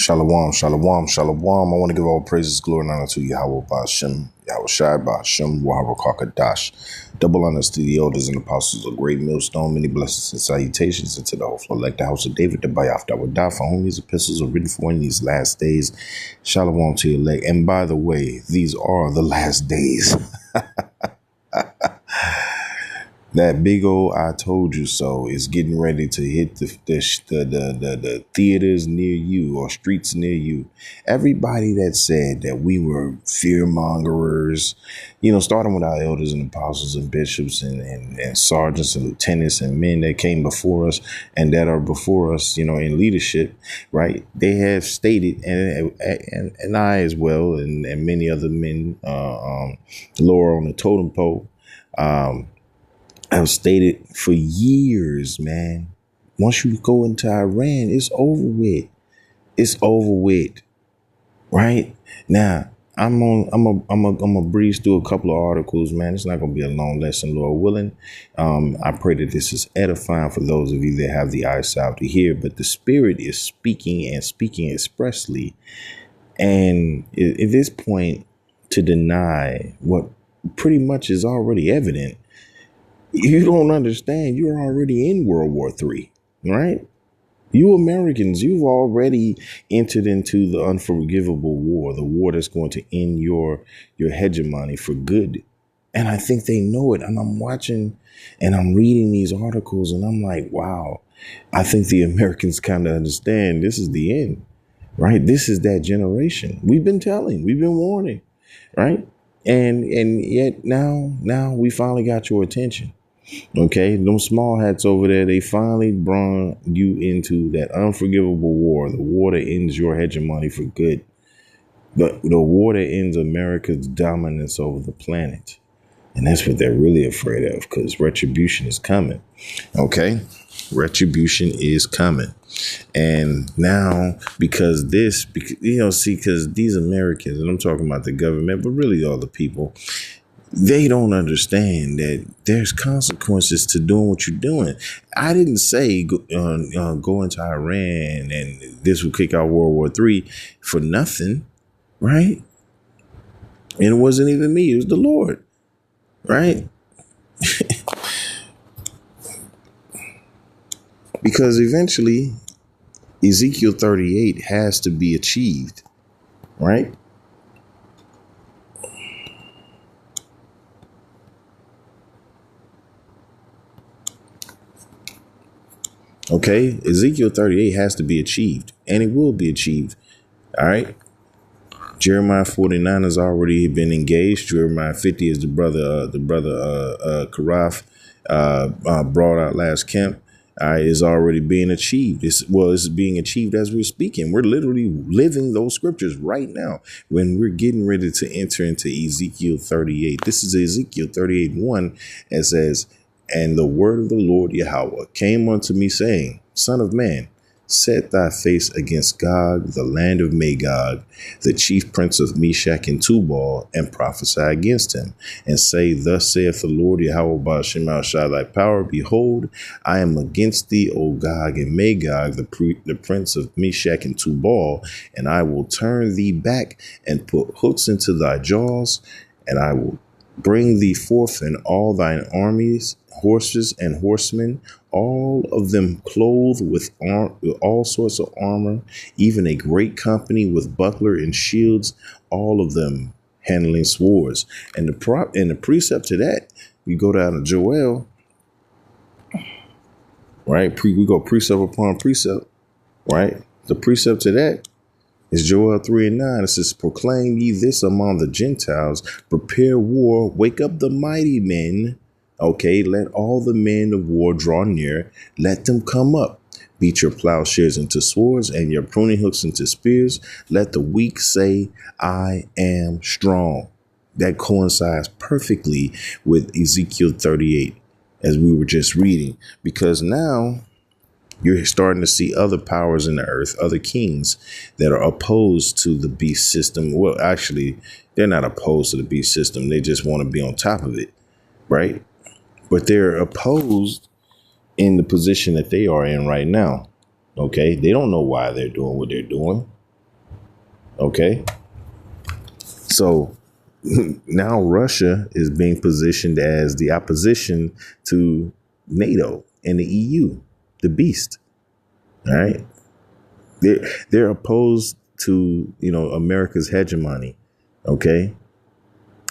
Shalom, shalom, shalom. I want to give all praises, glory, and honor to Yahweh Ba'Shem, Yahweh Shai Ba'Shem, Wahara Kakadash. Double honors to the elders and apostles of great millstone, many blessings and salutations, and to the whole floor, like the house of David, the Bayaf that would die, for whom these epistles are written for in these last days. Shalom to your leg. And by the way, these are the last days. That big old "I told you so" is getting ready to hit the theaters near you or streets near you. Everybody that said that we were fear mongerers, starting with our elders and apostles and bishops and sergeants and lieutenants and men that came before us and that are before us, in leadership, right? They have stated, and I as well, and many other men lower on the totem pole, I've stated for years, man, once you go into Iran, it's over with. It's over with. Right? Now, I'm gonna breeze through a couple of articles, man. It's not gonna be a long lesson, Lord willing. I pray that this is edifying for those of you that have the eyesight to hear, but the Spirit is speaking and speaking expressly. And at this point, to deny what pretty much is already evident, you don't understand. You're already in World War III, right? You Americans, you've already entered into the unforgivable war, the war that's going to end your hegemony for good. And I think they know it. And I'm watching and I'm reading these articles and I'm like, wow, I think the Americans kind of understand this is the end, right? This is that generation. We've been warning, right? And yet now we finally got your attention. Okay, them small hats over there, they finally brought you into that unforgivable war, the war that ends your hegemony for good, the war that ends America's dominance over the planet. And that's what they're really afraid of, because retribution is coming. Okay, retribution is coming. And now, because these Americans, and I'm talking about the government, but really all the people, they don't understand that there's consequences to doing what you're doing. I didn't say go into Iran and this will kick out World War III for nothing, right? And it wasn't even me. It was the Lord, right? Because eventually Ezekiel 38 has to be achieved, right? Okay, Ezekiel 38 has to be achieved, and it will be achieved. All right. Jeremiah 49 has already been engaged. Jeremiah 50 is the brother Karaf brought out last camp. Is already being achieved. It's being achieved as we're speaking. We're literally living those scriptures right now when we're getting ready to enter into Ezekiel 38. This is Ezekiel 38:1. It says, "And the word of the Lord Yahweh came unto me, saying, Son of man, set thy face against Gog, the land of Magog, the chief prince of Meshach and Tubal, and prophesy against him, and say, Thus saith the Lord Yahweh Ba'Shem Al Shai thy power, behold, I am against thee, O Gog and Magog, the prince of Meshach and Tubal, and I will turn thee back and put hooks into thy jaws, and I will bring thee forth in all thine armies, horses and horsemen, all of them clothed with all sorts of armor, even a great company with buckler and shields, all of them handling swords." And the precept to that, we go down to Joel, right? We go precept upon precept, right? The precept to that is Joel 3:9. It says, "Proclaim ye this among the Gentiles, prepare war, wake up the mighty men." Okay, let all the men of war draw near. Let them come up. Beat your plowshares into swords and your pruning hooks into spears. Let the weak say, I am strong. That coincides perfectly with Ezekiel 38, as we were just reading, because now you're starting to see other powers in the earth, other kings that are opposed to the beast system. Well, actually, they're not opposed to the beast system. They just want to be on top of it, right? But they're opposed in the position that they are in right now. Okay, they don't know why they're doing what they're doing. Okay. So now Russia is being positioned as the opposition to NATO and the EU, the beast. All right. They're opposed to, America's hegemony. Okay.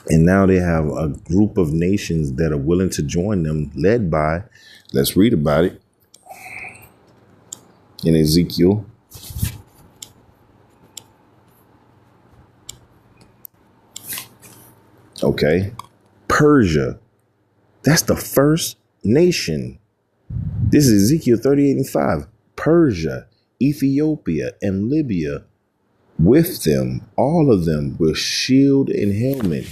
And now they have a group of nations that are willing to join them, led by, let's read about it in Ezekiel. Okay. Persia. That's the first nation. This is Ezekiel 38 and 5. Persia, Ethiopia, and Libya with them, all of them with shield and helmet.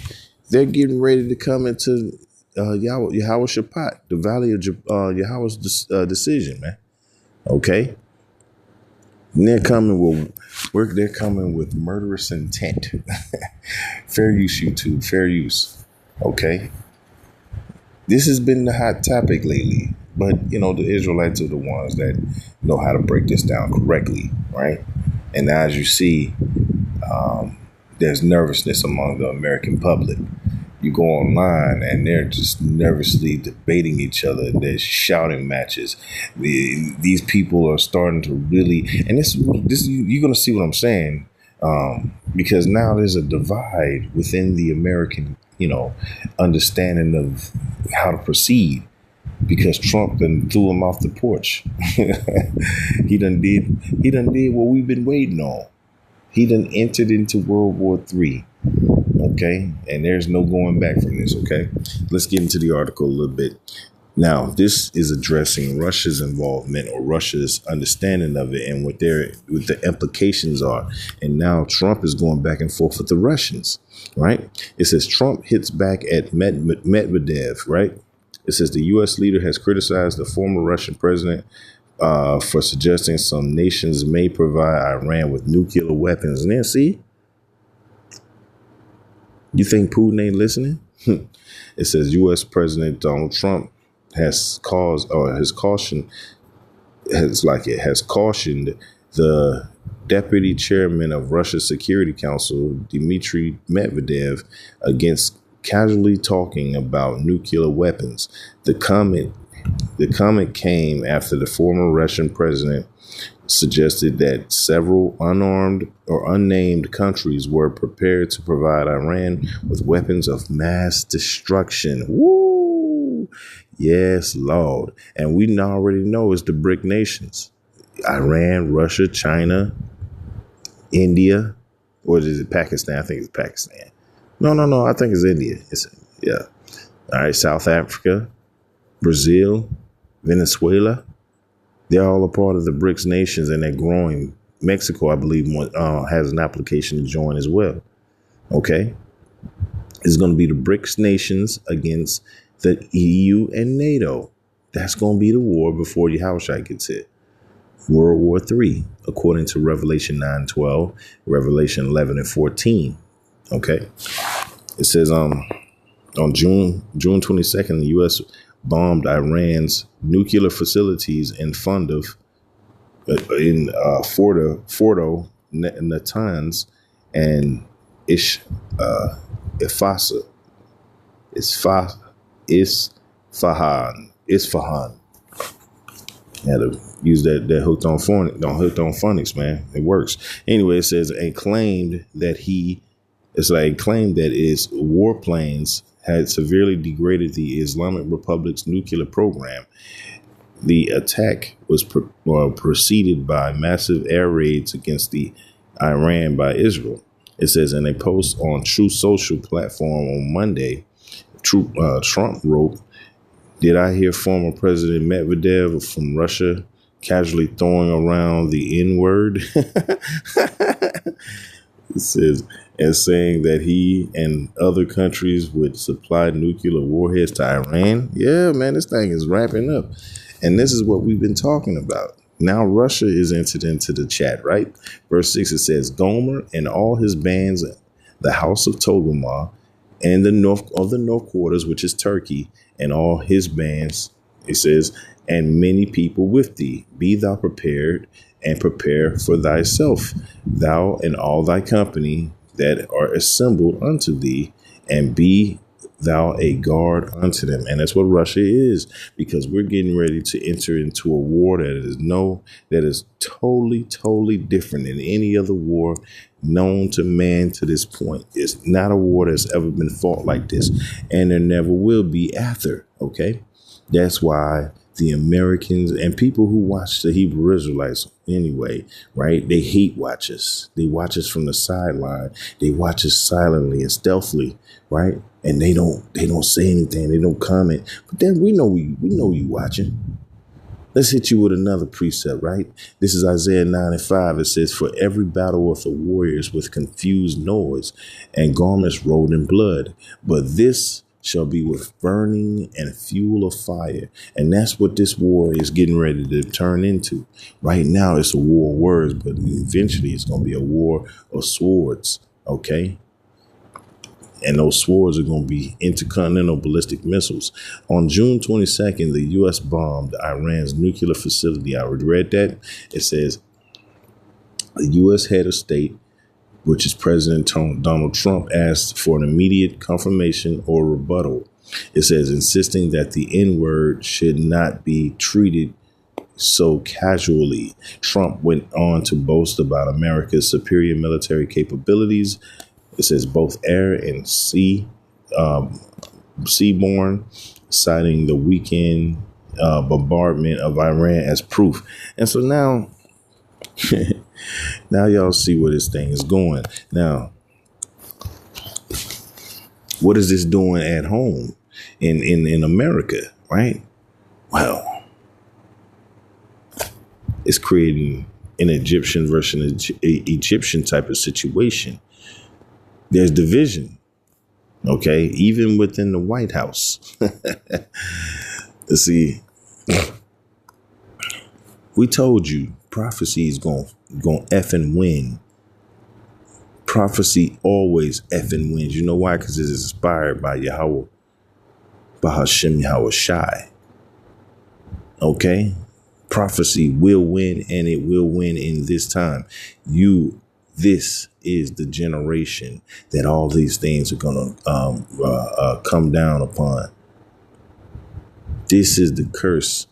They're getting ready to come into Yahweh Shaphat, the valley of Yahweh's decision, man. Okay. And they're coming with murderous intent. Fair use, YouTube. Fair use. Okay. This has been the hot topic lately, but the Israelites are the ones that know how to break this down correctly, right? And now, as you see, there's nervousness among the American public. You go online and they're just nervously debating each other. There's shouting matches. These people are starting to really, and this you're going to see what I'm saying, because now there's a divide within the American, understanding of how to proceed. Because Trump done threw him off the porch. He done did what we've been waiting on. He done entered into World War III. Okay. And there's no going back from this. Okay. Let's get into the article a little bit. Now, this is addressing Russia's involvement or Russia's understanding of it and what the implications are. And now Trump is going back and forth with the Russians. Right. It says Trump hits back at Medvedev. Right. It says the U.S. leader has criticized the former Russian president for suggesting some nations may provide Iran with nuclear weapons. And then, see, you think Putin ain't listening? It says U.S. President Donald Trump has cautioned the deputy chairman of Russia's Security Council, Dmitry Medvedev, against casually talking about nuclear weapons. The comment came after the former Russian president suggested that several unarmed or unnamed countries were prepared to provide Iran with weapons of mass destruction. Woo! Yes, Lord. And we already know it's the BRIC nations. Iran, Russia, China, India, or is it Pakistan? I think it's Pakistan. No. I think it's India. Yeah. All right. South Africa, Brazil, Venezuela. They're all a part of the BRICS nations and they're growing. Mexico, I believe, has an application to join as well. Okay. It's going to be the BRICS nations against the EU and NATO. That's going to be the war before Yahushua gets hit. World War III, according to Revelation 9:12, Revelation 11 and 14. Okay. It says on June 22nd, the U.S. bombed Iran's nuclear facilities in Fordo, Natanz, and Isfahan. Had to use that hooked on phonics, man. It works. Anyway, it says and claimed that his warplanes had severely degraded the Islamic Republic's nuclear program. The attack was preceded by massive air raids against Iran by Israel. It says in a post on Truth Social platform on Monday, Trump wrote, "Did I hear former President Medvedev from Russia casually throwing around the N-word?" It says, and saying that he and other countries would supply nuclear warheads to Iran. Yeah, man, this thing is wrapping up. And this is what we've been talking about. Now Russia is entered into the chat, right? Verse 6, it says, Gomer and all his bands, the house of Togomar, and the north quarters, which is Turkey, and all his bands, it says, and many people with thee. Be thou prepared and prepare for thyself, thou and all thy company that are assembled unto thee, and be thou a guard unto them. And that's what Russia is, because we're getting ready to enter into a war that is totally different than any other war known to man to this point. It's not a war that's ever been fought like this, and there never will be after. Okay. That's why the Americans and people who watch the Hebrew Israelites anyway, right? They hate watch us. They watch us from the sideline. They watch us silently and stealthily, right? And they don't say anything. They don't comment. But then we know you watching. Let's hit you with another precept, right? This is Isaiah 9:5. It says, for every battle of the warriors with confused noise and garments rolled in blood. But this shall be with burning and fuel of fire. And that's what this war is getting ready to turn into. Right now, it's a war of words, but eventually it's going to be a war of swords. Okay. And those swords are going to be intercontinental ballistic missiles. On June 22nd, the U.S. bombed Iran's nuclear facility. I read that. It says the U.S. head of state, which is President Donald Trump, asked for an immediate confirmation or rebuttal. It says, insisting that the N-word should not be treated so casually. Trump went on to boast about America's superior military capabilities. It says both air and seaborne, citing the weekend bombardment of Iran as proof. And so now, now y'all see where this thing is going. Now, what is this doing at home in America, right? Well, it's creating an Egyptian versus Egyptian type of situation. There's division, okay, even within the White House. See, we told you prophecy is going effing win. Prophecy always effing wins. You know why? Because it's inspired by Yahweh, by Hashem Yahweh Shai. Okay, prophecy will win, and it will win in this time. This is the generation that all these things are going to come down upon. This is the curse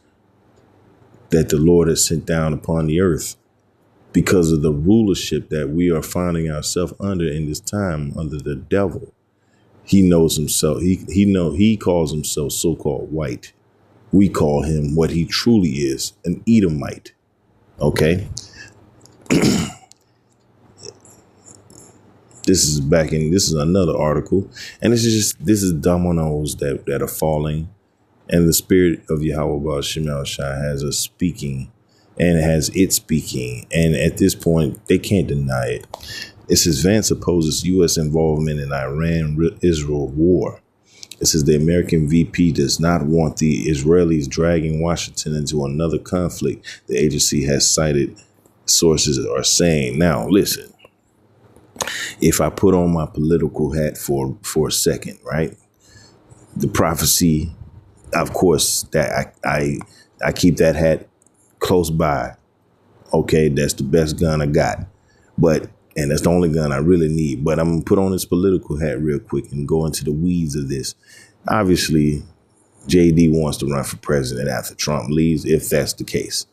that the Lord has sent down upon the earth because of the rulership that we are finding ourselves under in this time under the devil. He knows himself. He calls himself so-called white. We call him what he truly is, an Edomite. Okay. This is another article, and this is dominoes that are falling, and the spirit of Yahweh Ba'al Shai has us speaking, and has it speaking, and at this point they can't deny it. It says Vance opposes U.S. involvement in Iran-Israel war. It says the American VP does not want the Israelis dragging Washington into another conflict. The agency has cited sources are saying. Now listen. If I put on my political hat for a second, right? The prophecy, of course, that I keep that hat close by. Okay, that's the best gun I got. And that's the only gun I really need. But I'm going to put on this political hat real quick and go into the weeds of this. Obviously, JD wants to run for president after Trump leaves, if that's the case.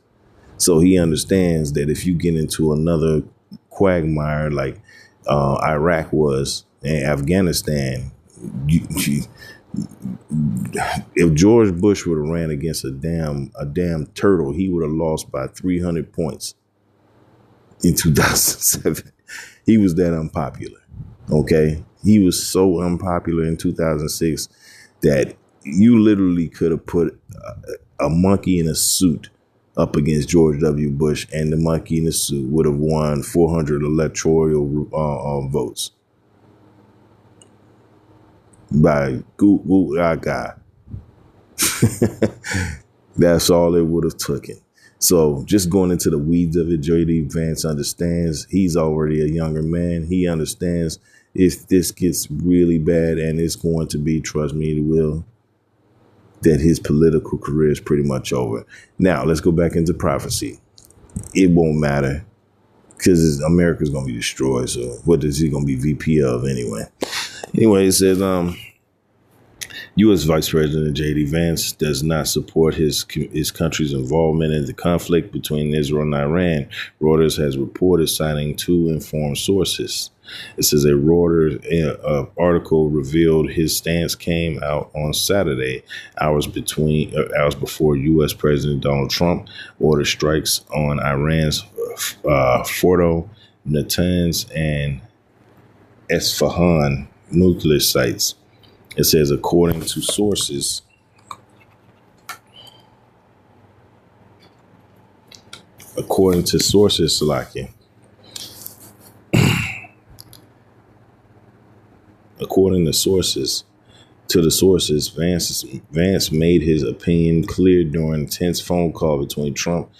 So he understands that if you get into another quagmire like Iraq was and Afghanistan, if George Bush would have ran against a damn turtle, he would have lost by 300 points in 2007. He was that unpopular. Okay. He was so unpopular in 2006 that you literally could have put a monkey in a suit up against George W. Bush, and the monkey in the suit would have won 400 electoral votes by Google guy. That's all it would have taken. So just going into the weeds of it, JD Vance understands. He's already a younger man. He understands if this gets really bad, and it's going to be, trust me, it will, that his political career is pretty much over. Now, let's go back into prophecy. It won't matter because America's gonna be destroyed. So what is he gonna be VP of anyway? Anyway, it says U.S. Vice President J.D. Vance does not support his country's involvement in the conflict between Israel and Iran. Reuters has reported, citing two informed sources. It says a Reuters article revealed his stance came out on Saturday, hours before U.S. President Donald Trump ordered strikes on Iran's Fordo, Natanz, and Esfahan nuclear sites. It says, according to sources, Salaki, according to the sources, Vance made his opinion clear during a tense phone call between Trump,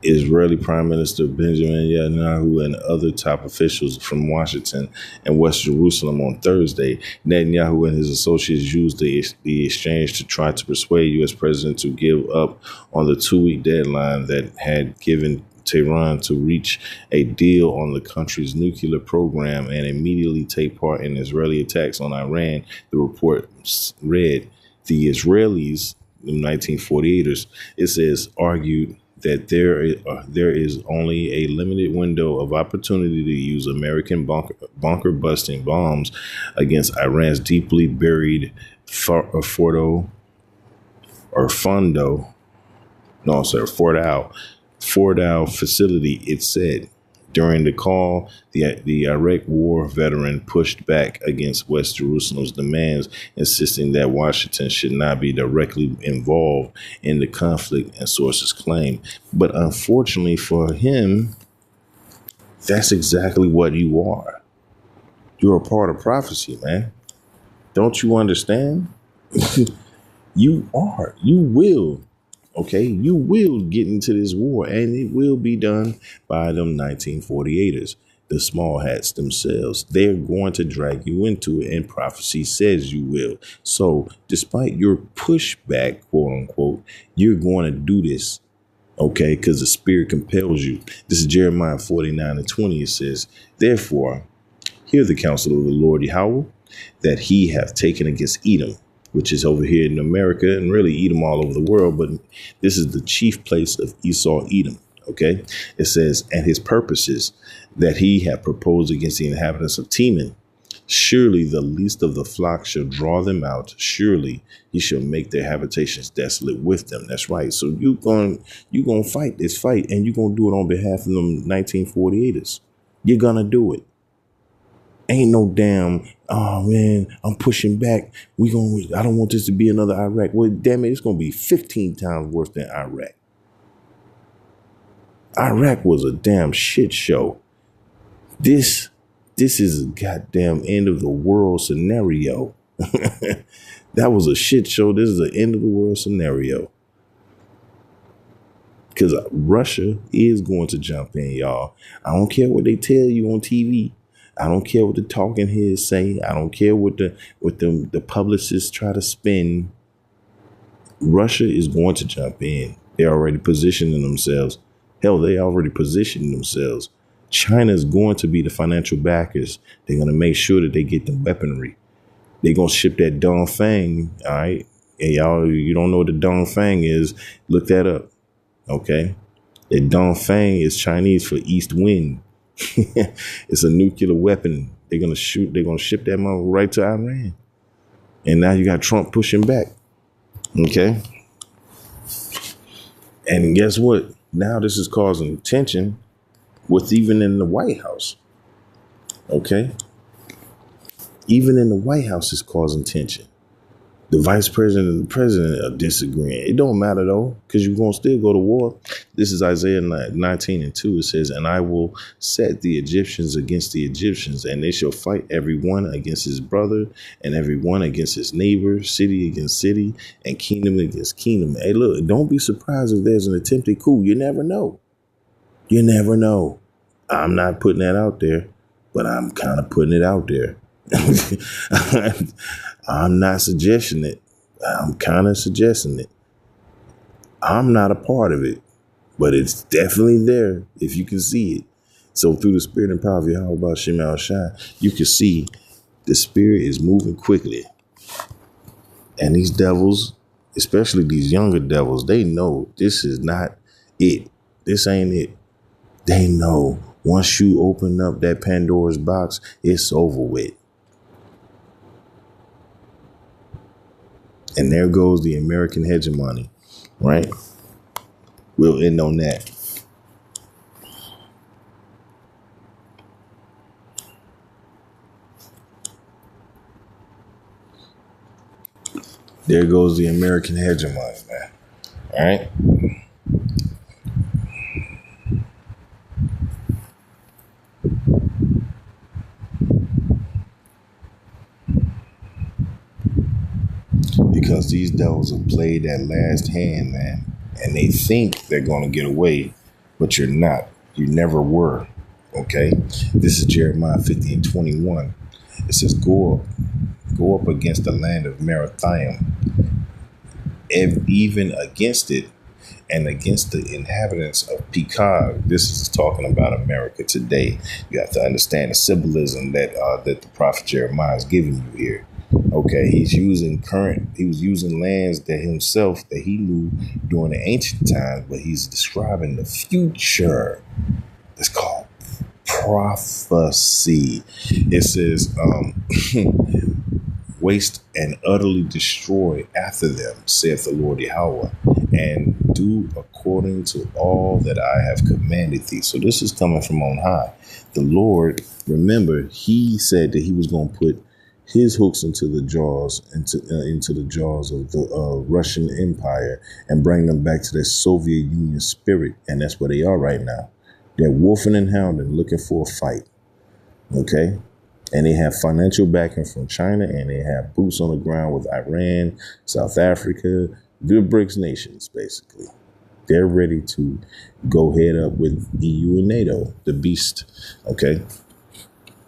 Israeli Prime Minister Benjamin Netanyahu, and other top officials from Washington and West Jerusalem on Thursday. Netanyahu and his associates used the exchange to try to persuade U.S. President to give up on the 2-week deadline that had given Tehran to reach a deal on the country's nuclear program and immediately take part in Israeli attacks on Iran. The report read, the Israelis, the 1948ers, it says, argued that there is only a limited window of opportunity to use American bunker-busting bombs against Iran's deeply buried Fordo facility, it said. During the call, the Iraq war veteran pushed back against West Jerusalem's demands, insisting that Washington should not be directly involved in the conflict, and sources claim. But unfortunately for him, that's exactly what you are. You're a part of prophecy, man. Don't you understand? You are. You will. Okay, you will get into this war, and it will be done by them 1948ers, the small hats themselves. They're going to drag you into it, and prophecy says you will. So despite your pushback, quote unquote, you're going to do this, okay, because the spirit compels you. This is Jeremiah 49:20. It says, therefore, hear the counsel of the Lord Yahweh, that he hath taken against Edom, which is over here in America, and really Edom all over the world, but this is the chief place of Esau, Edom, okay? It says, and his purposes that he hath proposed against the inhabitants of Teman. Surely the least of the flock shall draw them out. Surely he shall make their habitations desolate with them. That's right. So you're going to fight this fight, and you're going to do it on behalf of them 1948ers. You're going to do it. Ain't no damn, oh man, I'm pushing back. I don't want this to be another Iraq. Well, damn it, it's going to be 15 times worse than Iraq. Iraq was a damn shit show. This is a goddamn end of the world scenario. That was a shit show. This is an end of the world scenario. Because Russia is going to jump in, y'all. I don't care what they tell you on TV. I don't care what the talking heads say. I don't care what the publicists try to spin. Russia is going to jump in. They're already positioning themselves. Hell, they already positioned themselves. China is going to be the financial backers. They're going to make sure that they get the weaponry. They're going to ship that Dongfang, all right? And y'all, you don't know what the Dongfang is, look that up, okay? The Dongfang is Chinese for east wind. It's a nuclear weapon. They're going to ship that mother right to Iran. And now you got Trump pushing back. Okay. And guess what? Now this is causing tension with even in the White House. Okay. Even in the White House is causing tension. The vice president and the president are disagreeing. It don't matter, though, because you're going to still go to war. This is Isaiah 19:2. It says, and I will set the Egyptians against the Egyptians, and they shall fight every one against his brother, and every one against his neighbor, city against city, and kingdom against kingdom. Hey, look, don't be surprised if there's an attempted coup. You never know. You never know. I'm not putting that out there, but I'm kind of putting it out there. I'm not suggesting it. I'm kind of suggesting it. I'm not a part of it, but it's definitely there if you can see it. So through the spirit and power of Yahweh Shema Shai, you can see the spirit is moving quickly. And these devils, especially these younger devils, they know this is not it. This ain't it. They know once you open up that Pandora's box, it's over with. And there goes the American hegemony, right? We'll end on that. There goes the American hegemony, man. All right. Because these devils have played that last hand, man. And they think they're going to get away, but you're not. You never were. Okay. This is Jeremiah 50:21. It says, go up against the land of Merathaim, even against it, and against the inhabitants of Pekah. This is talking about America today. You have to understand the symbolism that the prophet Jeremiah is giving you here. Okay, he was using lands that he knew during the ancient times, but he's describing the future. It's called prophecy. It says, waste and utterly destroy after them, saith the Lord Yahweh, and do according to all that I have commanded thee. So this is coming from on high. The Lord, remember, he said that he was going to put his hooks into the jaws, into the jaws of the Russian Empire, and bring them back to their Soviet Union spirit. And that's where they are right now. They're wolfing and hounding, looking for a fight. Okay. And they have financial backing from China, and they have boots on the ground with Iran, South Africa, the BRICS nations, basically. They're ready to go head up with EU and NATO, the beast. Okay.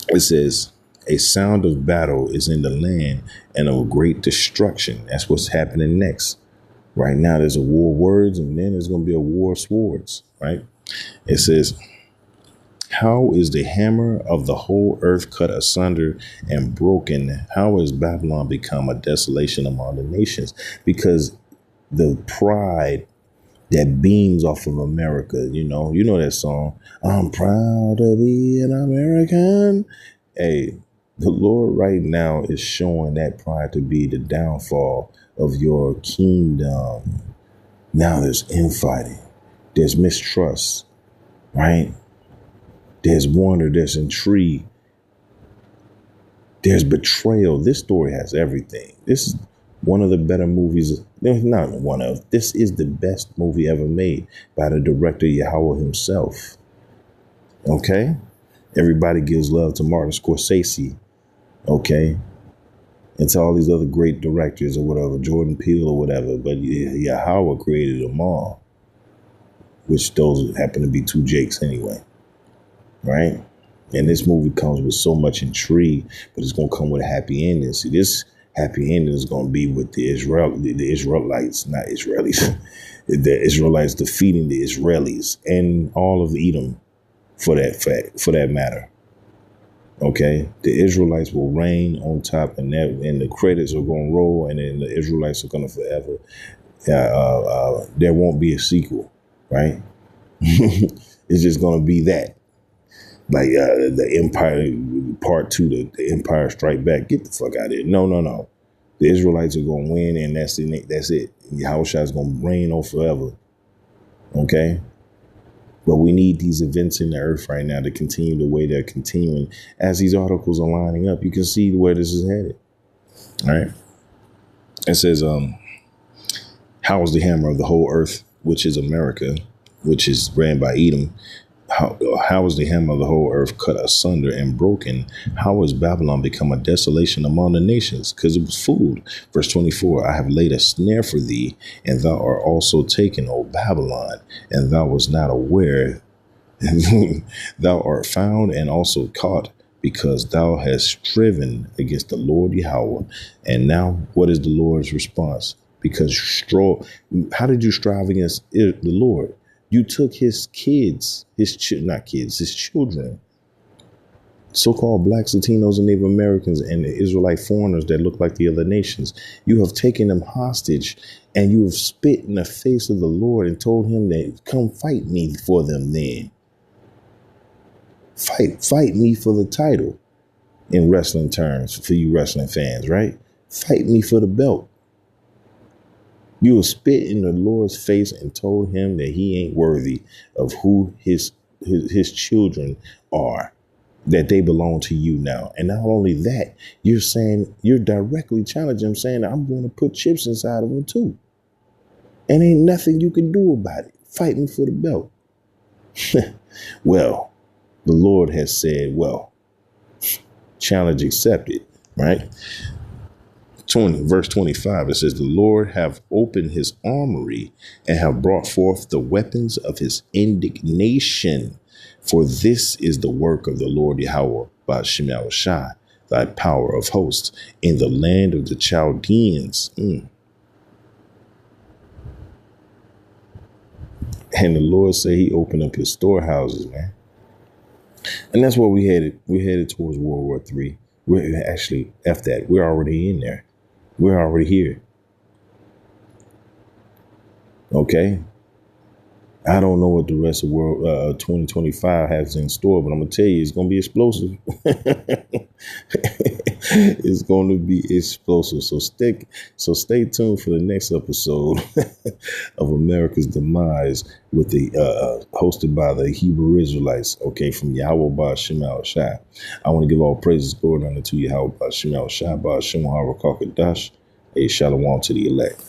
It says, a sound of battle is in the land and of great destruction. That's what's happening next. Right now, there's a war of words, and then there's going to be a war of swords, right? It says, how is the hammer of the whole earth cut asunder and broken? How has Babylon become a desolation among the nations? Because the pride that beams off of America, you know that song, I'm proud to be an American. Hey, the Lord right now is showing that pride to be the downfall of your kingdom. Now there's infighting. There's mistrust, right? There's wonder. There's intrigue. There's betrayal. This story has everything. This is one of the better movies. Not one of. This is the best movie ever made by the director Yahweh himself. Okay? Everybody gives love to Martin Scorsese. Okay? And to all these other great directors or whatever, Jordan Peele or whatever. But Yahweh created them all. Which those happen to be two Jakes anyway. Right? And this movie comes with so much intrigue, but it's going to come with a happy ending. See, this happy ending is going to be with the Israelites, not Israelis, the Israelites defeating the Israelis and all of Edom for that matter. Okay, the Israelites will reign on top, and the credits are going to roll, and then the Israelites are going to forever. There won't be a sequel, right? It's just going to be that. Like the Empire Part 2, the Empire Strike Back. Get the fuck out of here. No. The Israelites are going to win, and that's it. Yahushua is going to reign on forever. Okay? But we need these events in the earth right now to continue the way they're continuing. As these articles are lining up, you can see where this is headed. All right? It says, how is the hammer of the whole earth, which is America, which is ran by Edom, how is the hammer of the whole earth cut asunder and broken? How has Babylon become a desolation among the nations? Because it was fooled. Verse 24, I have laid a snare for thee, and thou art also taken, O Babylon, and thou wast not aware. Thou art found and also caught, because thou hast striven against the Lord Yahweh. And now what is the Lord's response? Because how did you strive against the Lord? You took his kids, not kids, his children, so-called blacks, Latinos, and Native Americans, and the Israelite foreigners that look like the other nations. You have taken them hostage, and you have spit in the face of the Lord and told him that, come fight me for them then. Fight me for the title in wrestling terms, for you wrestling fans, right? Fight me for the belt. You have spit in the Lord's face and told him that he ain't worthy of who his children are, that they belong to you now. And not only that, you're directly challenging him, saying, I'm going to put chips inside of him too. And ain't nothing you can do about it. Fight me for the belt. Well, the Lord has said, well, challenge accepted, right? Verse 25, it says, the Lord have opened his armory and have brought forth the weapons of his indignation. For this is the work of the Lord Yahweh by Shemal Shai, thy power of hosts, in the land of the Chaldeans. And the Lord said he opened up his storehouses, man. And that's where we headed. We're headed towards World War III. We're actually, F that. We're already in there. We're already here. Okay. I don't know what the rest of world 2025 has in store, but I'm gonna tell you, it's gonna be explosive. It's going to be explosive. So stay tuned for the next episode of America's Demise with the hosted by the Hebrew Israelites. Okay, from Yahweh by Shemal Shai. I want to give all praises, glory, and honor to Yahweh by Shemal Shai by Shemal Harakakadash. A shalom to the elect.